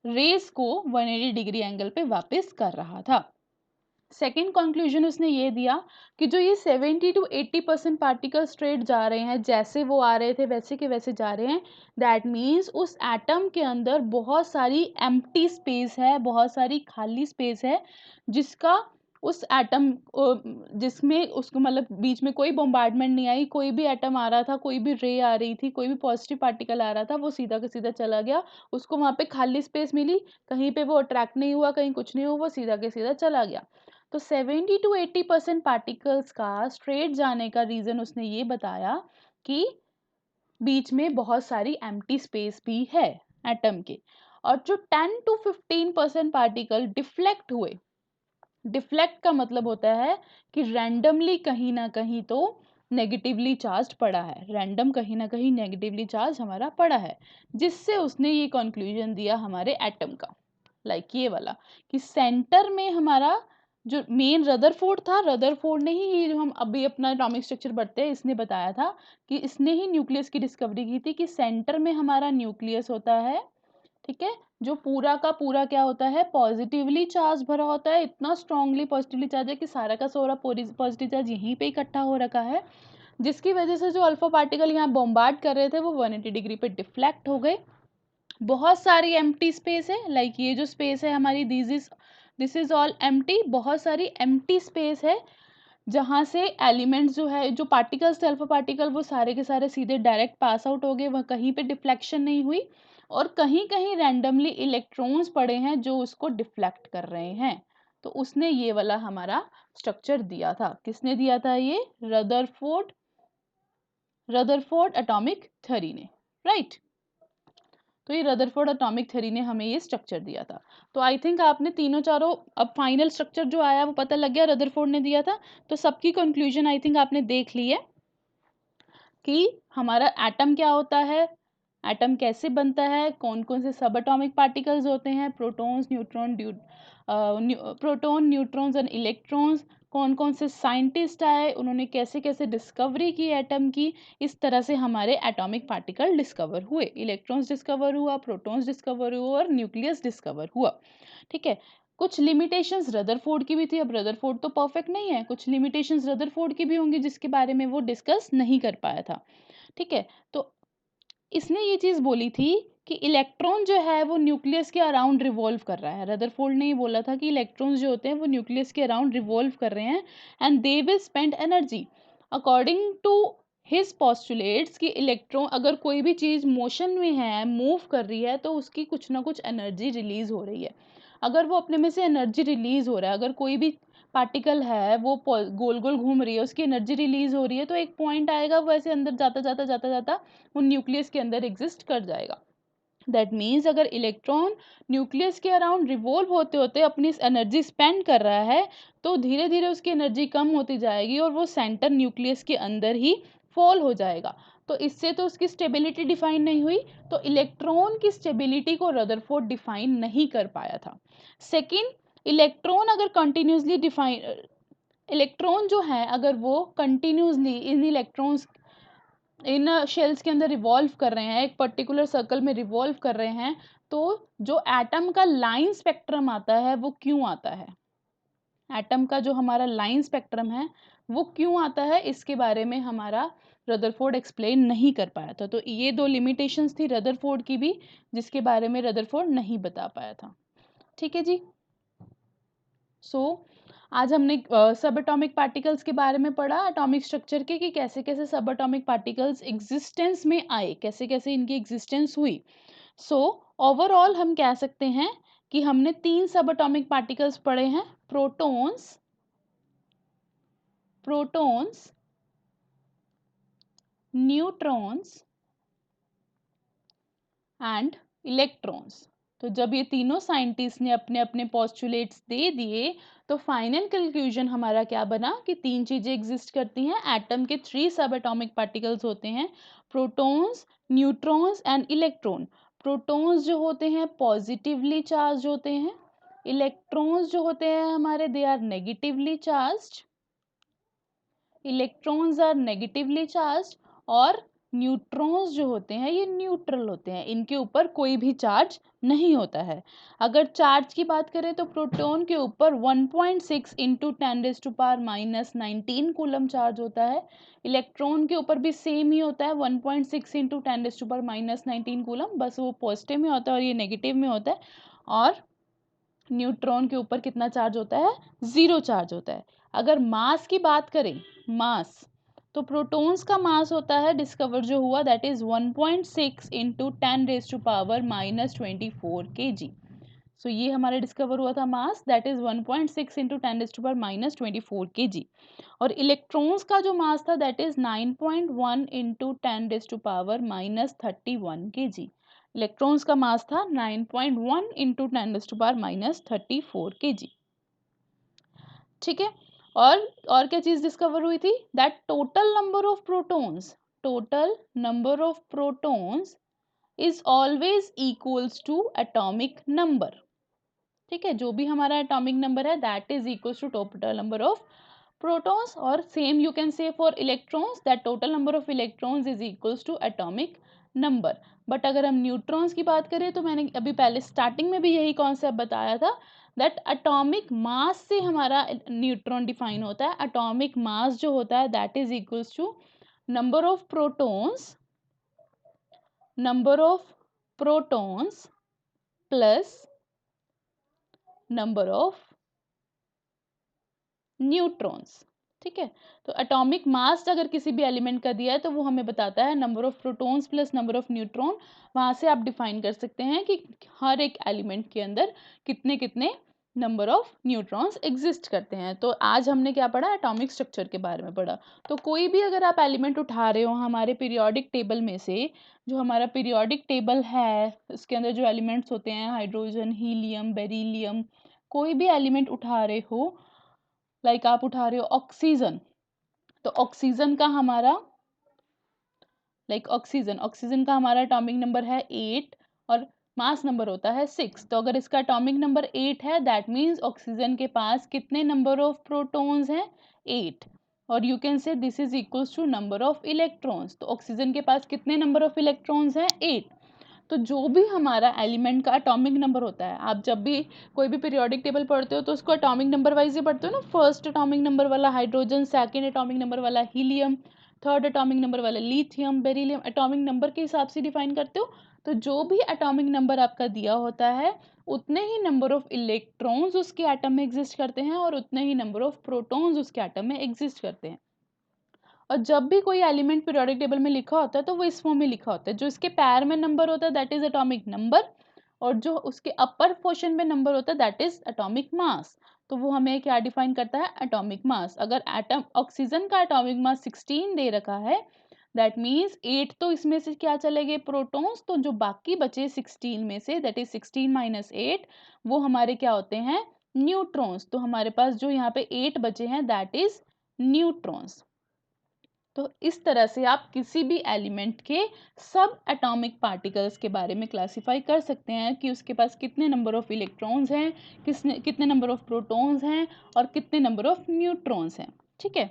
रेस को 180 डिग्री एंगल पे वापस कर रहा था। सेकेंड कंक्लूजन उसने ये दिया कि जो ये 70 to 80% पार्टिकल स्ट्रेट जा रहे हैं, जैसे वो आ रहे थे वैसे के वैसे जा रहे हैं, दैट मीन्स उस एटम के अंदर बहुत सारी एम्प्टी स्पेस है, बहुत सारी खाली स्पेस है, जिसका उस एटम जिसमें उसको मतलब बीच में कोई बॉम्बार्डमेंट नहीं आई, कोई भी एटम आ रहा था, कोई भी रे आ रही थी, कोई भी पॉजिटिव पार्टिकल आ रहा था, वो सीधा का सीधा चला गया, उसको वहां पे खाली स्पेस मिली, कहीं पे वो अट्रैक्ट नहीं हुआ, कहीं कुछ नहीं हुआ, वो सीधा के सीधा चला गया। तो 70 to 80% पार्टिकल्स का स्ट्रेट जाने का रीजन उसने ये बताया कि बीच में बहुत सारी एम्प्टी स्पेस भी है एटम के, और जो 10 to 15% पार्टिकल डिफ्लेक्ट हुए, डिफ्लेक्ट का मतलब होता है कि रैंडमली कहीं ना कहीं तो नेगेटिवली चार्ज पड़ा है, रैंडम कहीं ना कहीं नेगेटिवली चार्ज हमारा पड़ा है, जिससे उसने ये कंक्लूजन दिया हमारे एटम का, लाइक ये वाला, कि सेंटर में हमारा जो मेन रदरफोर्ड था, रदरफोर्ड ने ही ये जो हम अभी अपना एटॉमिक स्ट्रक्चर पढ़ते हैं, इसने बताया था कि इसने ही न्यूक्लियस की डिस्कवरी की थी कि सेंटर में हमारा न्यूक्लियस होता है। ठीक है, जो पूरा का पूरा क्या होता है, पॉजिटिवली चार्ज भरा होता है, इतना स्ट्रांगली पॉजिटिवली चार्ज है कि सारा का सारा पॉजिटिव चार्ज यहीं पे इकट्ठा हो रखा है, जिसकी वजह से जो अल्फा पार्टिकल यहाँ बॉम्बार्ड कर रहे थे वो 180 डिग्री पे डिफ्लेक्ट हो गए। बहुत सारी एम्प्टी स्पेस है, लाइक ये जो स्पेस है हमारी, दिस इज ऑल एम्प्टी, बहुत सारी एम्प्टी स्पेस है, जहां से एलिमेंट्स जो है, जो पार्टिकल्स थे अल्फा पार्टिकल, वो सारे के सारे सीधे डायरेक्ट पास आउट हो गए, वह कहीं पे डिफ्लेक्शन नहीं हुई, और कहीं कहीं रैंडमली इलेक्ट्रॉन्स पड़े हैं जो उसको डिफ्लेक्ट कर रहे हैं। तो उसने ये वाला हमारा स्ट्रक्चर दिया था, किसने दिया था ये, रदरफोर्ड एटॉमिक थ्योरी ने, राइट। तो ये रदरफोर्ड एटॉमिक थ्योरी ने हमें ये स्ट्रक्चर दिया था। तो आई थिंक आपने तीनों चारों, अब फाइनल स्ट्रक्चर जो आया वो पता लग गया, रदरफोर्ड ने दिया था, तो सबकी कंक्लूजन आई थिंक आपने देख ली है कि हमारा एटम क्या होता है, एटम कैसे बनता है, कौन कौन से सब एटॉमिक पार्टिकल्स होते हैं, protons, proton, neutrons and electrons, कौन कौन से साइंटिस्ट आए, उन्होंने कैसे कैसे डिस्कवरी की एटम की, इस तरह से हमारे एटॉमिक पार्टिकल डिस्कवर हुए, इलेक्ट्रॉन्स डिस्कवर हुआ, प्रोटॉन्स डिस्कवर हुआ, और न्यूक्लियस डिस्कवर हुआ। ठीक है, कुछ लिमिटेशंस रदरफोर्ड की भी थी, अब रदरफोर्ड तो परफेक्ट नहीं है, कुछ लिमिटेशंस रदरफोर्ड की भी होंगी जिसके बारे में वो डिस्कस नहीं कर पाया था। ठीक है, तो इसने ये चीज बोली थी कि इलेक्ट्रॉन जो है वो न्यूक्लियस के अराउंड रिवॉल्व कर रहा है, रदरफोर्ड ने ये बोला था कि इलेक्ट्रॉन्स जो होते हैं वो न्यूक्लियस के अराउंड रिवॉल्व कर रहे हैं, and they will spend energy according to his postulates, कि इलेक्ट्रॉन अगर कोई भी चीज मोशन में है, मूव कर रही है, तो उसकी कुछ ना कुछ एनर्जी रिलीज हो रही है, अगर वो अपने में से एनर्जी रिलीज हो रहा है, अगर कोई भी पार्टिकल है वो गोल गोल घूम रही है, उसकी एनर्जी रिलीज हो रही है, तो एक पॉइंट आएगा वो ऐसे अंदर जाता जाता जाता जाता वो न्यूक्लियस के अंदर एग्जिस्ट कर जाएगा। दैट मीन्स अगर इलेक्ट्रॉन न्यूक्लियस के अराउंड रिवॉल्व होते होते अपनी एनर्जी स्पेंड कर रहा है, तो धीरे धीरे उसकी एनर्जी कम होती जाएगी और वो सेंटर न्यूक्लियस के अंदर ही फॉल हो जाएगा। तो इससे तो उसकी स्टेबिलिटी डिफाइन नहीं हुई, तो इलेक्ट्रॉन की स्टेबिलिटी को रदरफोर्ड डिफाइन नहीं कर पाया था। सेकेंड, इलेक्ट्रॉन अगर कंटिन्यूसली डिफाइन, इलेक्ट्रॉन जो है अगर वो continuously in electrons in shells के अंदर रिवॉल्व कर रहे हैं, एक पर्टिकुलर सर्कल में रिवॉल्व कर रहे हैं, तो जो एटम का लाइन स्पेक्ट्रम आता है वो क्यों आता है, एटम का जो हमारा लाइन स्पेक्ट्रम है वो क्यों आता है, इसके बारे में हमारा रदरफोर्ड एक्सप्लेन नहीं कर पाया था। तो ये दो लिमिटेशंस थी रदरफोर्ड की भी, जिसके बारे में रदरफोर्ड नहीं बता पाया था। ठीक है जी। सो आज हमने सब एटॉमिक पार्टिकल्स के बारे में पढ़ा, एटॉमिक स्ट्रक्चर के, कि कैसे कैसे सब एटॉमिक पार्टिकल्स एग्जिस्टेंस में आए, कैसे कैसे इनकी एग्जिस्टेंस हुई। सो ओवरऑल हम कह सकते हैं कि हमने 3 सब एटॉमिक पार्टिकल्स पढ़े हैं, protons, protons, neutrons and electrons. तो जब ये तीनों साइंटिस्ट ने अपने अपने पोस्टुलेट्स दे दिए तो फाइनल कंक्लूजन हमारा क्या बना कि तीन चीजें एग्जिस्ट करती हैं। एटम के 3 सब एटॉमिक पार्टिकल्स होते हैं, protons, neutrons and electron. Protons जो होते हैं पॉजिटिवली चार्ज होते हैं, इलेक्ट्रॉन्स जो होते हैं हमारे they are negatively charged, electrons are negatively charged, और न्यूट्रॉन्स जो होते हैं ये न्यूट्रल होते हैं, इनके ऊपर कोई भी चार्ज नहीं होता है। अगर चार्ज की बात करें तो प्रोटॉन के ऊपर 1.6 इंटू 10⁻⁻19 कूलम चार्ज होता है, इलेक्ट्रॉन के ऊपर भी सेम ही होता है 1.6 इंटू 10⁻⁻19 कूलम, बस वो पॉजिटिव में होता है और ये नेगेटिव में होता है। और न्यूट्रॉन के ऊपर कितना चार्ज होता है, 0 चार्ज होता है। अगर मास की बात करें, मास, तो प्रोटॉन्स का मास होता है डिस्कवर जो हुआ दैट इज 1.6 इंटू 10⁻⁻24 kg। सो ये हमारा डिस्कवर हुआ था mass that is 1.6 into 10⁻⁻24 kg। और इलेक्ट्रॉन्स का जो मास था that is 9.1 into 10⁻31 kg। Electrons का मास था 9.1 इंटू 10⁻34 kg। ठीक है। और क्या चीज डिस्कवर हुई थी, that total number of protons is always equals to atomic number. ठीक है, जो भी हमारा एटॉमिक नंबर है that is equals to total number of protons, और same you can say for electrons that total number of electrons is equals to atomic number. But अगर हम neutrons की बात करें तो मैंने अभी पहले स्टार्टिंग में भी यही कॉन्सेप्ट बताया था दैट एटॉमिक मास से हमारा न्यूट्रॉन डिफाइन होता है। एटॉमिक मास जो होता है that is equals to number of protons plus number of neutrons. ठीक है, तो एटॉमिक मास अगर किसी भी एलिमेंट का दिया है तो वो हमें बताता है number of protons plus number of neutron. वहां से आप डिफाइन कर सकते हैं कि हर एक एलिमेंट के अंदर कितने कितने नंबर ऑफ न्यूट्रॉन्स एग्जिस्ट करते हैं। तो आज हमने क्या पढ़ा, एटॉमिक स्ट्रक्चर के बारे में पढ़ा। तो कोई भी अगर आप एलिमेंट उठा रहे हो हमारे पीरियोडिक टेबल में से, जो हमारा पीरियोडिक टेबल है उसके अंदर जो एलिमेंट्स होते हैं हाइड्रोजन, हीलियम, बेरिलियम, कोई भी एलिमेंट उठा रहे हो, लाइक आप उठा रहे हो ऑक्सीजन, तो ऑक्सीजन का हमारा ऑक्सीजन का हमारा एटॉमिक नंबर है 8 और मास नंबर होता है 6। तो अगर इसका एटॉमिक नंबर 8 है दैट मीन्स ऑक्सीजन के पास कितने नंबर ऑफ प्रोटॉन्स हैं, 8। और you can say this is equals to number of electrons, तो ऑक्सीजन के पास कितने नंबर ऑफ इलेक्ट्रॉन्स हैं, 8। तो जो भी हमारा एलिमेंट का एटॉमिक नंबर होता है, आप जब भी कोई भी पीरियोडिक टेबल पढ़ते हो तो उसको एटॉमिक नंबर वाइज ही पढ़ते हो ना। फर्स्ट एटॉमिक नंबर वाला हाइड्रोजन, सेकंड एटॉमिक नंबर वाला हीलियम, थर्ड एटॉमिक नंबर वाला लिथियम, बेरिलियम, एटॉमिक नंबर के हिसाब से डिफाइन करते हो। तो जो भी एटॉमिक नंबर आपका दिया होता है उतने ही नंबर ऑफ इलेक्ट्रॉन्स उसके एटम में एग्जिस्ट करते हैं और उतने ही नंबर ऑफ प्रोटॉन्स उसके एटम में एग्जिस्ट करते हैं। और जब भी कोई एलिमेंट पीरियोडिक टेबल में लिखा होता है तो वो इस फॉर्म में लिखा होता है, जो इसके पैर में नंबर होता है दैट इज एटॉमिक नंबर, और जो उसके अपर पोर्शन में नंबर होता है दैट इज एटॉमिक मास। तो वो हमें क्या डिफाइन करता है, एटॉमिक मास। अगर एटम ऑक्सीजन का एटॉमिक मास 16 दे रखा है दैट मीन्स 8 तो इसमें से क्या चले गए, प्रोटॉन्स, तो जो बाकी बचे 16 में से दैट इज 16 माइनस 8 वो हमारे क्या होते हैं, न्यूट्रॉन्स। तो हमारे पास जो यहाँ पे 8 बचे हैं दैट इज न्यूट्रॉन्स। तो इस तरह से आप किसी भी एलिमेंट के सब एटॉमिक पार्टिकल्स के बारे में क्लासिफाई कर सकते हैं कि उसके पास कितने नंबर ऑफ इलेक्ट्रॉन्स हैं, कितने नंबर ऑफ प्रोटॉन्स हैं और कितने नंबर ऑफ न्यूट्रॉन्स हैं। ठीक है,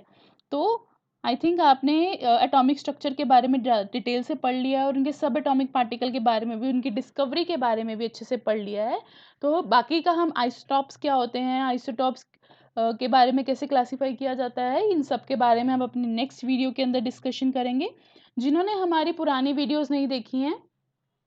तो आई थिंक आपने एटॉमिक स्ट्रक्चर के बारे में डिटेल से पढ़ लिया है और उनके सब एटॉमिक पार्टिकल के बारे में भी, उनकी डिस्कवरी के बारे में भी अच्छे से पढ़ लिया है। तो बाकी का हम आइसोटॉप्स क्या होते हैं, आइसोटॉप्स के बारे में कैसे क्लासिफाई किया जाता है, इन सब के बारे में हम अपनी नेक्स्ट वीडियो के अंदर डिस्कशन करेंगे। जिन्होंने हमारी पुरानी वीडियोस नहीं देखी हैं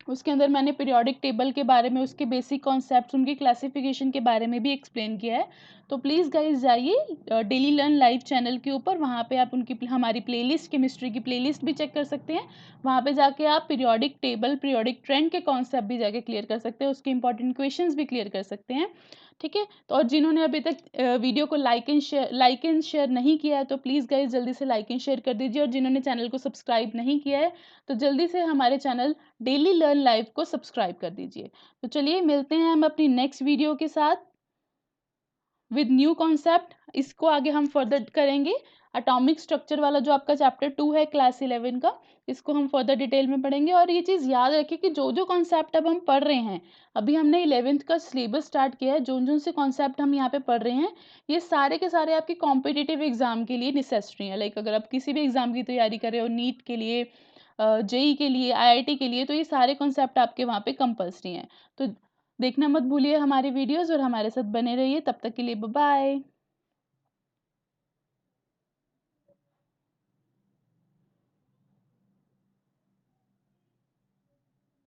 उसके अंदर मैंने पीरियोडिक टेबल के बारे में, उसके बेसिक कॉन्सेप्ट्स, उनकी क्लासिफिकेशन के बारे में भी एक्सप्लेन किया है। तो प्लीज़ गाइज जाइए डेली लर्न लाइव चैनल के ऊपर, वहाँ पे आप उनकी हमारी प्लेलिस्ट, केमिस्ट्री की प्लेलिस्ट भी चेक कर सकते हैं। वहाँ पे जाके आप पीरियोडिक टेबल, पीरियोडिक ट्रेंड के कॉन्सेप्ट भी जाके क्लियर कर सकते हैं, उसके इंपॉर्टेंट क्वेश्चंस भी क्लियर कर सकते हैं। ठीक है? तो और जिन्होंने अभी तक वीडियो को लाइक एंड शेयर नहीं किया है, तो प्लीज़ गाइज़ जल्दी से लाइक एंड शेयर कर दीजिए, और जिन्होंने चैनल को सब्सक्राइब नहीं किया है, तो जल्दी से हमारे चैनल डेली लर्न लाइव को सब्सक्राइब कर दीजिए। तो चलिए मिलते हैं हम अपनी नेक्स्ट वीडियो के साथ विद न्यू कॉन्सेप्ट। इसको आगे हम फर्दर करेंगे। एटॉमिक स्ट्रक्चर वाला जो आपका चैप्टर 2 है क्लास 11 का, इसको हम फर्दर डिटेल में पढ़ेंगे। और ये चीज़ याद रखिए कि जो कॉन्सेप्ट अब हम पढ़ रहे हैं, अभी हमने 11th का सिलेबस स्टार्ट किया है, जोन से कॉन्सेप्ट हम यहाँ पे पढ़ रहे हैं, ये सारे के सारे आपके कॉम्पिटिटिव एग्जाम के लिए नेसेसरी हैं। लाइक अगर आप किसी भी एग्जाम की तैयारी कर रहे हो, नीट के लिए, जेई के लिए, आईआईटी के लिए, तो ये सारे कॉन्सेप्ट आपके वहाँ पे कंपल्सरी हैं। तो देखना मत भूलिए हमारी वीडियोज़, और हमारे साथ बने रहिए। तब तक के लिए बाय बाय।